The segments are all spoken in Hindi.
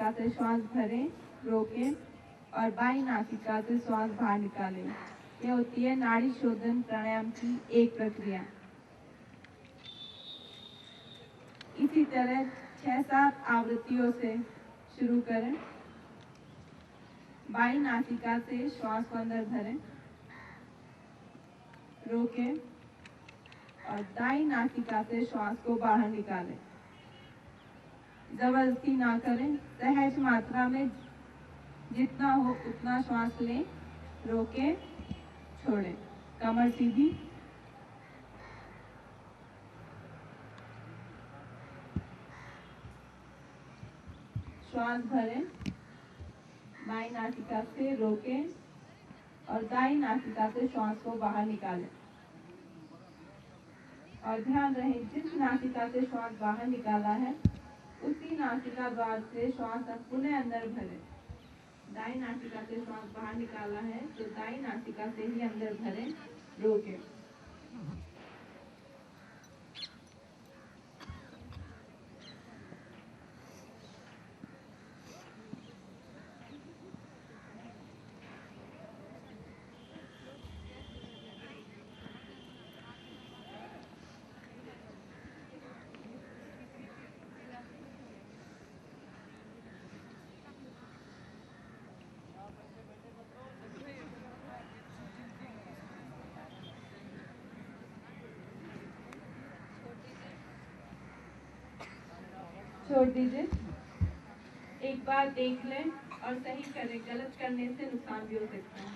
नासिका से श्वास भरें, रोकें और बाईं नासिका से श्वास बाहर निकालें। यह होती है नाड़ी शोधन प्राणायाम की एक प्रक्रिया। इसी तरह 6-7 आवृत्तियों से शुरू करें। बाईं नासिका से श्वास को अंदर भरें, रोकें और दाईं नासिका से श्वास को बाहर निकालें। जबरदस्ती ना करें, सहज मात्रा में जितना हो उतना श्वास लें, रोकें, छोड़ें। कमर सीधी। श्वास भरें, बाईं नासिका से रोकें और दाईं नासिका से श्वास को बाहर निकालें। और ध्यान रहे, जिस नासिका से श्वास बाहर निकाला है उसी नासिका द्वार से श्वास पुनः अंदर भरें। दाईं नासिका से श्वास बाहर निकाला है तो दाईं नासिका से ही अंदर भरें, रोकें। छोड़ दीजिए। एक बार देख लें और सही करें, गलत करने से नुकसान भी हो सकता है।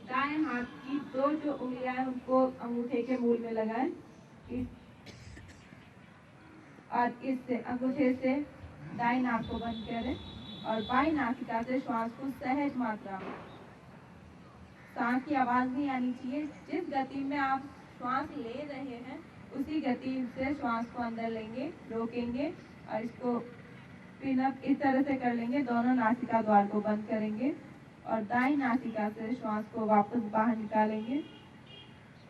दाएं हाथ की 2 जो उंगलियां हैं उनको अंगूठे के मूल में लगाएं और इससे अंगूठे से दाईं नाक को बंद करें और बाईं नासिका से श्वास को सहज मात्रा में, सांस की आवाज नहीं आनी चाहिए, जिस गति में आप श्वास ले रहे हैं उसी गति से श्वास को अंदर लेंगे, रोकेंगे और इसको पिन अप इस तरह से कर लेंगे। दोनों नासिका द्वार को बंद करेंगे और दाईं नासिका से श्वास को वापस बाहर निकालेंगे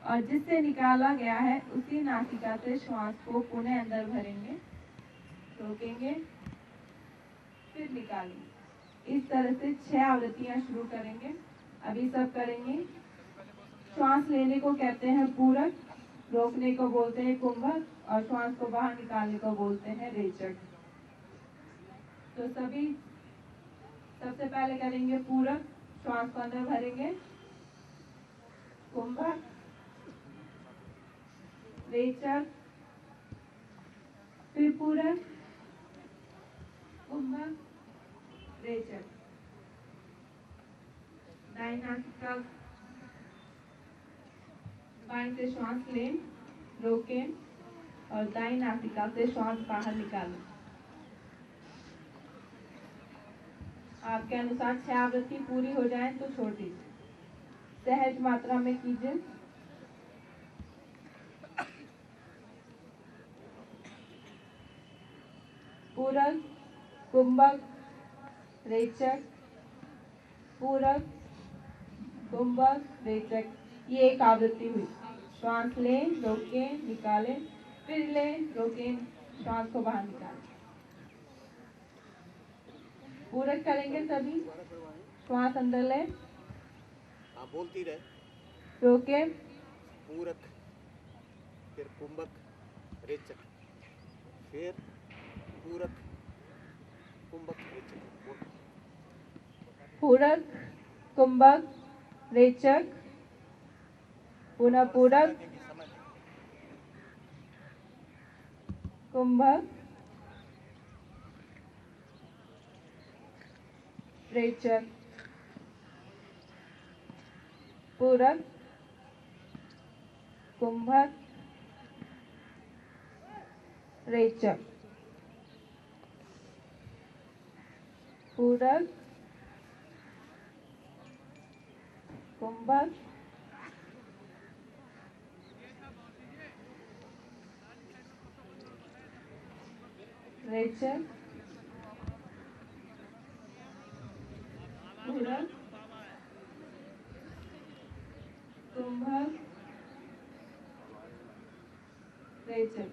और जिससे निकाला गया है उसी नासिका से श्वास को पुनः अंदर भरेंगे, रोकेंगे, फिर निकालेंगे। इस तरह से 6 आवृत्तियां शुरू करेंगे। अभी सब करेंगे। श्वास लेने को कहते हैं पूरक, रोकने को बोलते हैं कुंभक और श्वास को बाहर निकालने को बोलते हैं रेचक। तो सभी सबसे पहले करेंगे पूरक, श्वास को अंदर भरेंगे, कुंभक, रेचक, फिर पूरक, कुंभक, रेचक। दाईं नासिका बाईं से श्वास लें, रोकें और दाईं नासिका से श्वास बाहर निकालें। आपके अनुसार 6 आवृत्ति पूरी हो जाए तो छोड़ दीजिए। सहज मात्रा में कीजिए। पूरक, कुंभक, रेचक, पूरक, कुंभक, रेचक। ये एक आवृत्ति हुई। श्वास लें, रोकें, निकालें, फिर लें, रोकें, श्वास को बाहर निकालें। पूरक करेंगे सभी। श्वास अंदर लें, आप बोलती रहे, रोकें, पूरक, फिर कुंभक, रेचक, फिर पूरक, कुंभक, रेचक। पूरक, कुंभक, रेचक, पुनः पूरक, कुंभक, रेचक, पूरक, कुंभक, रेचक, पूरक, कुंभक, रेचक, पूरक, कुंभक, रेचक।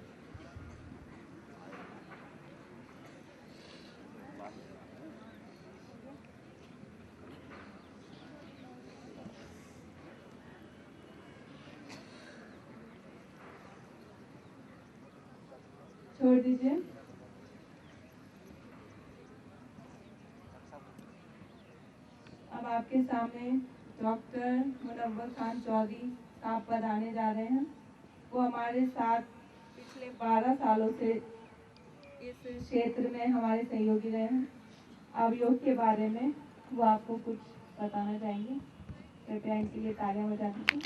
छोड़ दीजिए। अब आपके सामने डॉक्टर मुनव्वर खान चौधरी साहब पधारने जा रहे हैं। वो हमारे साथ पिछले 12 सालों से इस क्षेत्र में हमारे सहयोगी रहे हैं। अब योग के बारे में वो आपको कुछ बताना चाहेंगे। कृपया इनके लिए तालियां बजा दीजिए।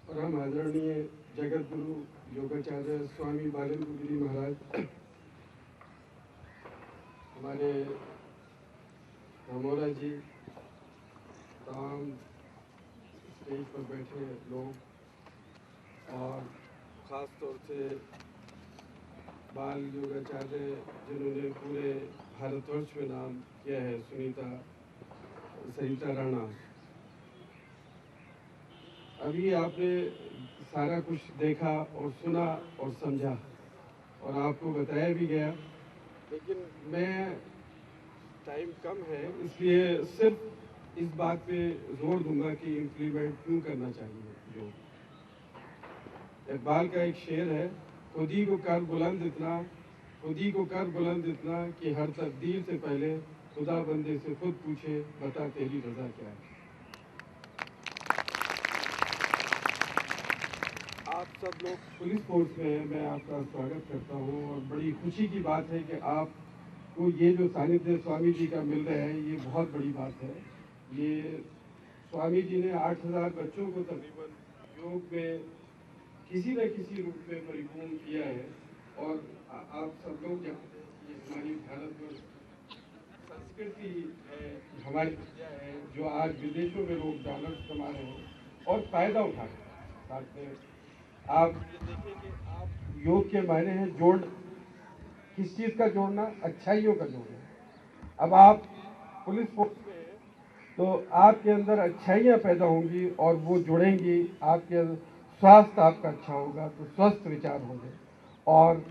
परम आदरणीय जगत गुरु योगाचार्य स्वामी बालेंद्र गिरी महाराज, हमारे रामोरा जी, तमाम स्टेज पर बैठे लोग और ख़ास तौर से बाल योगाचार्य जिन्होंने पूरे भारतवर्ष में नाम किया है, सरिता राणा। अभी आपने सारा कुछ देखा और सुना और समझा और आपको बताया भी गया, लेकिन मैं टाइम कम है इसलिए सिर्फ इस बात पे जोर दूंगा कि इम्प्लीमेंट क्यों करना चाहिए योग। इकबाल का एक शेर है, खुद ही को कर बुलंद इतना, खुद ही को कर बुलंद इतना कि हर तकदीर से पहले खुदा बंदे से खुद पूछे, बता तेरी रजा क्या है। आप सब लोग पुलिस फोर्स में हैं, मैं आपका स्वागत करता हूं और बड़ी खुशी की बात है कि आपको ये जो सानिध्य स्वामी जी का मिल रहा है, ये बहुत बड़ी बात है। ये स्वामी जी ने 8000 बच्चों को तकरीबन योग में किसी न किसी रूप में परिपूर्ण किया है। और आप सब लोग जानते हैं कि हमारी भारतवर्ष संस्कृति है, हमारी विद्या है, जो आज विदेशों में लोग डॉलर कमा रहे हैं और फायदा उठा रहे हैं। साथ में आप ये देखें कि आप योग के मायने हैं जोड़, किस चीज़ का जोड़ना, अच्छाइयों का जोड़ना। अब आप पुलिस फोर्स में हैं तो आपके अंदर अच्छाइयाँ पैदा होंगी और वो जुड़ेंगी, आपके स्वास्थ्य आपका अच्छा होगा तो स्वस्थ विचार होंगे और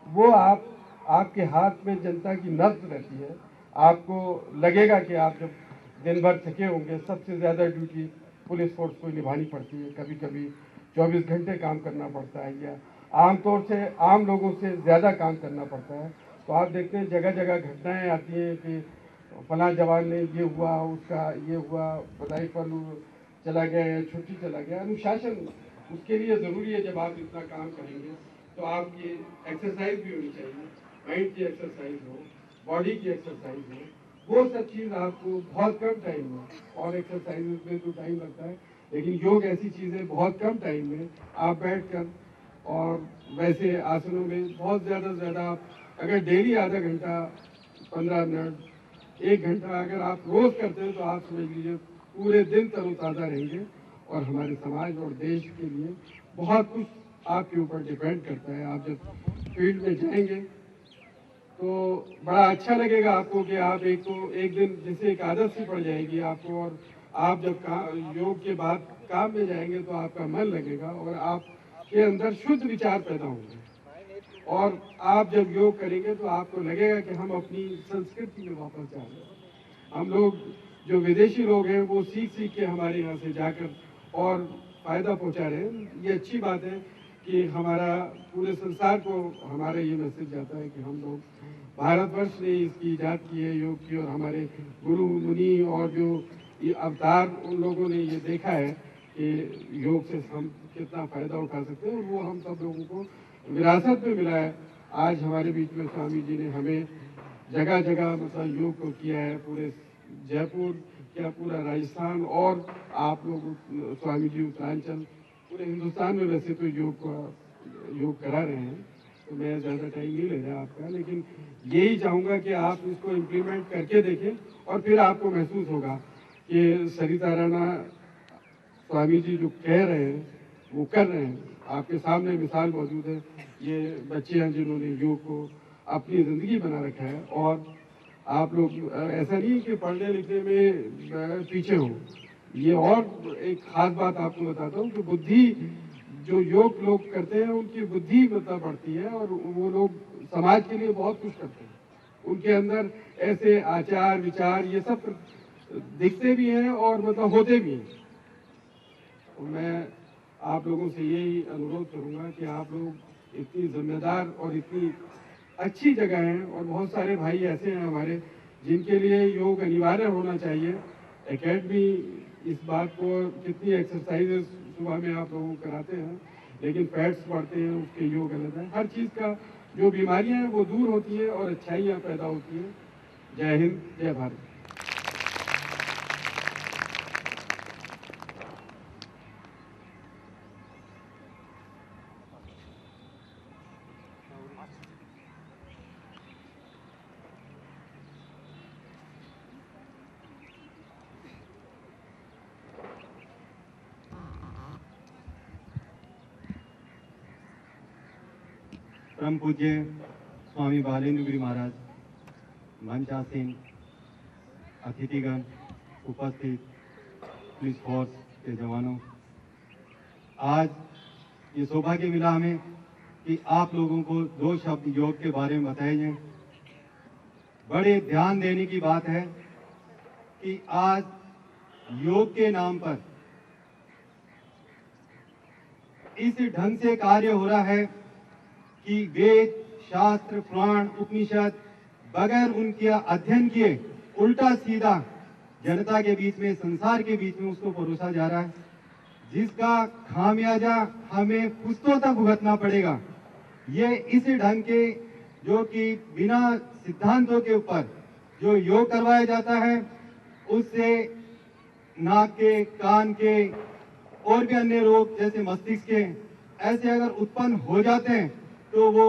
वो आपके हाथ में जनता की नब्ज रहती है। आपको लगेगा कि आप जब दिन भर थके होंगे, सबसे ज़्यादा ड्यूटी पुलिस फोर्स को निभानी पड़ती है, कभी कभी 24 घंटे काम करना पड़ता है या आमतौर से आम लोगों से ज़्यादा काम करना पड़ता है। तो आप देखते हैं जगह जगह घटनाएं आती हैं कि फलां जवान ने ये हुआ, उसका ये हुआ, बधाई पर चला गया या छुट्टी चला गया। अनुशासन उसके लिए ज़रूरी है। जब आप इतना काम करेंगे तो आपकी एक्सरसाइज भी होनी चाहिए, माइंड की एक्सरसाइज हो, बॉडी की एक्सरसाइज हो, वो सब चीज़ आपको बहुत कम टाइम में, और एक्सरसाइज में तो टाइम लगता है, लेकिन योग ऐसी चीज़ है बहुत कम टाइम में आप बैठकर और वैसे आसनों में बहुत ज़्यादा से ज़्यादा आप अगर डेली आधा घंटा, 15 मिनट, 1 घंटा अगर आप रोज़ करते हैं तो आप समझ लीजिए पूरे दिन तरोताज़ा रहेंगे। और हमारे समाज और देश के लिए बहुत कुछ आपके ऊपर डिपेंड करता है। आप जब फील्ड में जाएंगे तो बड़ा अच्छा लगेगा आपको कि आप एक दिन जैसे एक आदत सी पड़ जाएगी आपको, और आप जब योग के बाद काम में जाएंगे तो आपका मन लगेगा और आपके अंदर शुद्ध विचार पैदा होंगे। और आप जब योग करेंगे तो आपको लगेगा कि हम अपनी संस्कृति में वापस जा रहे हैं। हम लोग जो विदेशी लोग हैं वो सीख सीख के हमारे यहाँ से जाकर और फायदा पहुँचा रहे हैं। ये अच्छी बात है कि हमारा पूरे संसार को हमारा ये मैसेज जाता है कि हम लोग, भारतवर्ष ने इसकी ईजाद की है योग की, और हमारे गुरु मुनि और जो ये अवतार, उन लोगों ने ये देखा है कि योग से हम कितना फायदा उठा सकते हैं और वो हम सब लोगों को विरासत में मिला है। आज हमारे बीच में स्वामी जी ने हमें जगह जगह मतलब योग को किया है, पूरे जयपुर क्या पूरा राजस्थान, और आप लोग स्वामी जी उत्तरांचल, पूरे हिंदुस्तान में वैसे तो योग करा रहे हैं। तो मैं ज़्यादा टाइम नहीं ले रहा आपका, लेकिन यही चाहूँगा कि आप इसको इम्प्लीमेंट करके देखें और फिर आपको महसूस होगा कि सरिता राणा स्वामी जी जो कह रहे हैं वो कर रहे हैं। आपके सामने मिसाल मौजूद है, ये बच्चे हैं जिन्होंने योग को अपनी ज़िंदगी बना रखा है। और आप लोग ऐसा नहीं कि पढ़ने लिखने में पीछे हो। ये और एक खास बात आपको बताता हूँ कि बुद्धि, जो योग लोग करते हैं उनकी बुद्धि मतलब बढ़ती है और वो लोग समाज के लिए बहुत कुछ करते हैं। उनके अंदर ऐसे आचार विचार ये सब दिखते भी हैं और मतलब होते भी हैं। मैं आप लोगों से यही अनुरोध करूंगा कि आप लोग इतनी जिम्मेदार और इतनी अच्छी जगह हैं, और बहुत सारे भाई ऐसे हैं हमारे जिनके लिए योग अनिवार्य होना चाहिए। एकेडमी इस बात को, कितनी एक्सरसाइजेस सुबह में आप लोगों को कराते हैं, लेकिन फैट्स बढ़ते हैं, उसके योग अलग है। हर चीज़ का जो बीमारियां हैं वो दूर होती है और अच्छाइयाँ पैदा होती हैं। जय हिंद, जय भारत। परम पूज्य स्वामी बालेंद्र गिरी महाराज, मंचासीन अतिथिगण, उपस्थित पुलिस फोर्स के जवानों, आज ये सौभाग्य मिला हमें कि आप लोगों को 2 शब्द योग के बारे में बताए जाएं। बड़े ध्यान देने की बात है कि आज योग के नाम पर इस ढंग से कार्य हो रहा है कि वेद, शास्त्र, पुराण, उपनिषद बगैर उनके अध्ययन किए उल्टा सीधा जनता के बीच में, संसार के बीच में उसको परोसा जा रहा है, जिसका खामियाजा हमें पुश्तों तक भुगतना पड़ेगा। ये इस ढंग के जो कि बिना सिद्धांतों के ऊपर जो योग करवाया जाता है, उससे नाक के, कान के और भी अन्य रोग जैसे मस्तिष्क के ऐसे अगर उत्पन्न हो जाते हैं तो वो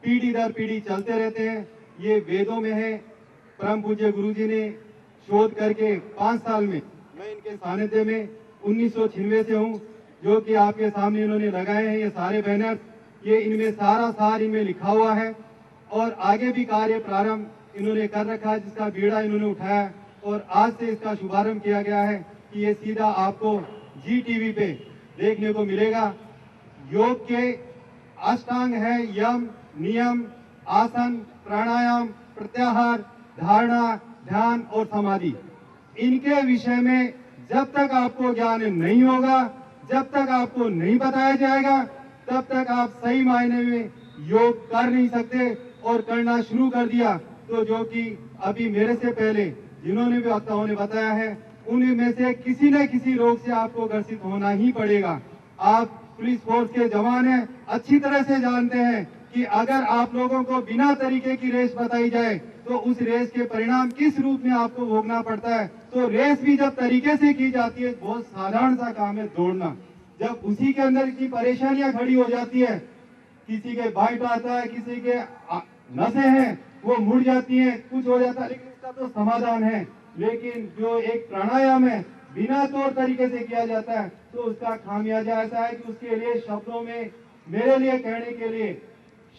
पीढ़ी दर पीढ़ी चलते रहते हैं। ये वेदों में है। परम पूज्य गुरुजी ने शोध करके 5 साल में, मैं इनके सानिध्य में 1996 से हूँ, जो कि आपके सामने इन्होंने लगाए हैं ये सारे बैनर, ये इनमें सारा सार इनमें लिखा हुआ है। और आगे भी कार्य प्रारंभ इन्होंने कर रखा है, जिसका बीड़ा इन्होंने उठाया और आज से इसका शुभारंभ किया गया है कि ये सीधा आपको जी टीवी पे देखने को मिलेगा। योग के अष्टांग है यम, नियम, आसन, प्राणायाम, प्रत्याहार, धारणा, ध्यान और समाधि। इनके विषय में जब तक आपको ज्ञान नहीं होगा, जब तक आपको नहीं बताया जाएगा, तब तक आप सही मायने में योग कर नहीं सकते। और करना शुरू कर दिया तो जो कि अभी मेरे से पहले जिन्होंने भी वक्ताओं ने बताया है, उनमें से किसी न किसी रोग से आपको ग्रसित होना ही पड़ेगा। आप पुलिस फोर्स के जवान हैं, अच्छी तरह से जानते हैं कि अगर आप लोगों को बिना तरीके की रेस बताई जाए तो उस रेस के परिणाम किस रूप में आपको भोगना पड़ता है। तो रेस भी जब तरीके से की जाती है, बहुत साधारण सा काम है दौड़ना। जब उसी के अंदर की परेशानियां खड़ी हो जाती है, किसी के बाइट आता है, किसी के नसें हैं वो मुड़ जाती हैं, कुछ हो जाता है, लेकिन इसका तो समाधान है। लेकिन जो एक प्राणायाम है, बिना तौर तरीके से किया जाता है, तो उसका खामियाजा ऐसा है कि उसके लिए शब्दों में मेरे लिए कहने के लिए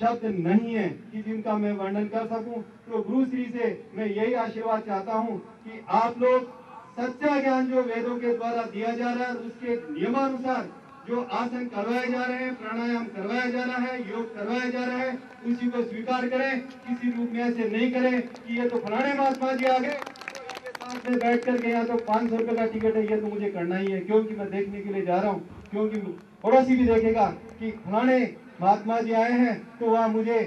शब्द नहीं है कि जिनका मैं वर्णन कर सकूं। तो गुरु श्री से मैं यही आशीर्वाद चाहता हूं कि आप लोग सच्चा ज्ञान जो वेदों के द्वारा दिया जा रहा है, उसके नियमानुसार जो आसन करवाए जा रहे हैं, प्राणायाम करवाया जा रहा है, योग करवाया जा रहा है, उसी को स्वीकार करें। किसी रूप में ऐसे नहीं करें कि ये तो फलाने महात्मा जी आ गए साथ में बैठ करके यहाँ तो 500 रुपए का टिकट है, ये तो मुझे करना ही है क्योंकि मैं देखने के लिए जा रहा हूँ, क्योंकि पड़ोसी भी देखेगा कि फलाने महात्मा जी आए हैं, तो वहाँ मुझे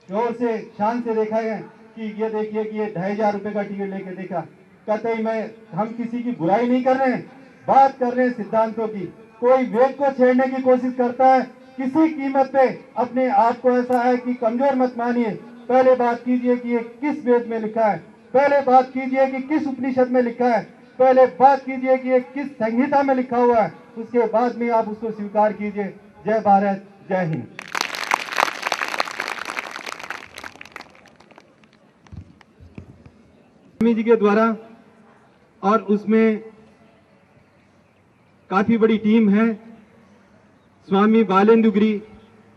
जोर से शान से देखा है कि ये देखिए कि ये 2500 रुपए का टिकट लेके देखा। कहते ही हम किसी की बुराई नहीं कर रहे हैं, बात कर रहे हैं सिद्धांतों की। कोई वेद को छेड़ने की कोशिश करता है किसी कीमत पे, अपने आप को ऐसा है कि कमजोर मत मानिए। पहले बात कीजिए कि ये किस वेद में लिखा है, पहले बात कीजिए कि किस उपनिषद में लिखा है, पहले बात कीजिए कि ये किस संहिता में लिखा हुआ है, उसके बाद में आप उसको स्वीकार कीजिए। जय भारत, जय हिंद। स्वामी जी के द्वारा और उसमें काफी बड़ी टीम है, स्वामी बालेंद्र गिरी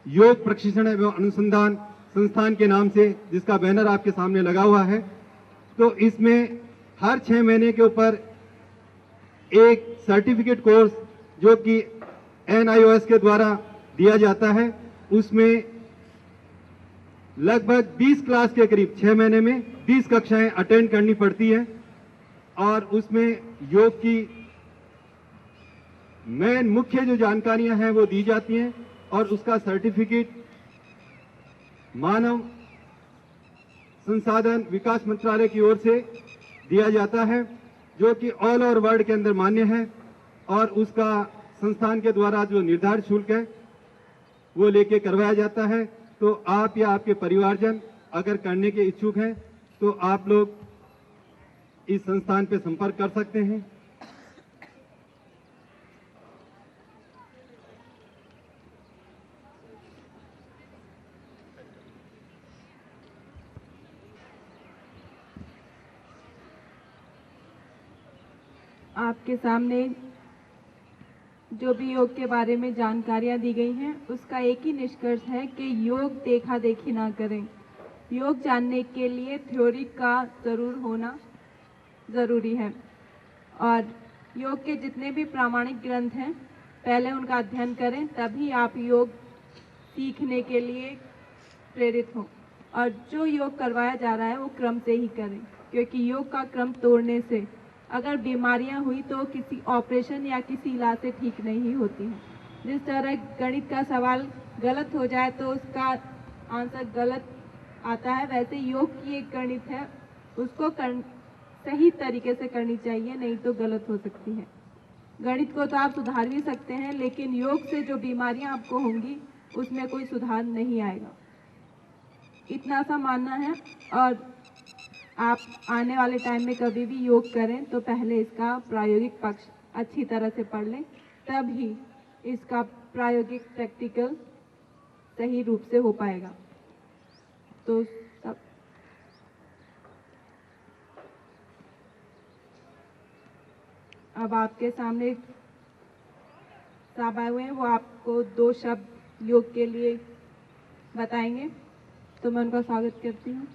योग प्रशिक्षण एवं अनुसंधान संस्थान के नाम से, जिसका बैनर आपके सामने लगा हुआ है। तो इसमें हर 6 महीने के ऊपर एक सर्टिफिकेट कोर्स जो कि NIOS के द्वारा दिया जाता है, उसमें लगभग 20 क्लास के करीब 6 महीने में 20 कक्षाएं अटेंड करनी पड़ती है। और उसमें योग की मेन मुख्य जो जानकारियां हैं वो दी जाती हैं और उसका सर्टिफिकेट मानव संसाधन विकास मंत्रालय की ओर से दिया जाता है, जो कि ऑल ओवर वर्ल्ड के अंदर मान्य है और उसका संस्थान के द्वारा जो निर्धारित शुल्क है वो लेके करवाया जाता है। तो आप या आपके परिवारजन अगर करने के इच्छुक हैं तो आप लोग इस संस्थान पे संपर्क कर सकते हैं। आपके सामने जो भी योग के बारे में जानकारियां दी गई हैं, उसका एक ही निष्कर्ष है कि योग देखा देखी ना करें। योग जानने के लिए थ्योरी का जरूर होना ज़रूरी है और योग के जितने भी प्रामाणिक ग्रंथ हैं पहले उनका अध्ययन करें, तभी आप योग सीखने के लिए प्रेरित हों। और जो योग करवाया जा रहा है वो क्रम से ही करें, क्योंकि योग का क्रम तोड़ने से अगर बीमारियां हुई तो किसी ऑपरेशन या किसी इलाज से ठीक नहीं होती हैं। जिस तरह गणित का सवाल गलत हो जाए तो उसका आंसर गलत आता है, वैसे योग की एक गणित है, उसको सही तरीके से करनी चाहिए, नहीं तो गलत हो सकती है। गणित को तो आप सुधार भी सकते हैं, लेकिन योग से जो बीमारियां आपको होंगी उसमें कोई सुधार नहीं आएगा, इतना सा मानना है। और आप आने वाले टाइम में कभी भी योग करें तो पहले इसका प्रायोगिक पक्ष अच्छी तरह से पढ़ लें, तभी इसका प्रायोगिक प्रैक्टिकल सही रूप से हो पाएगा। तो सब अब आपके सामने साहब आए हुए हैं, वो आपको 2 शब्द योग के लिए बताएंगे, तो मैं उनका स्वागत करती हूँ।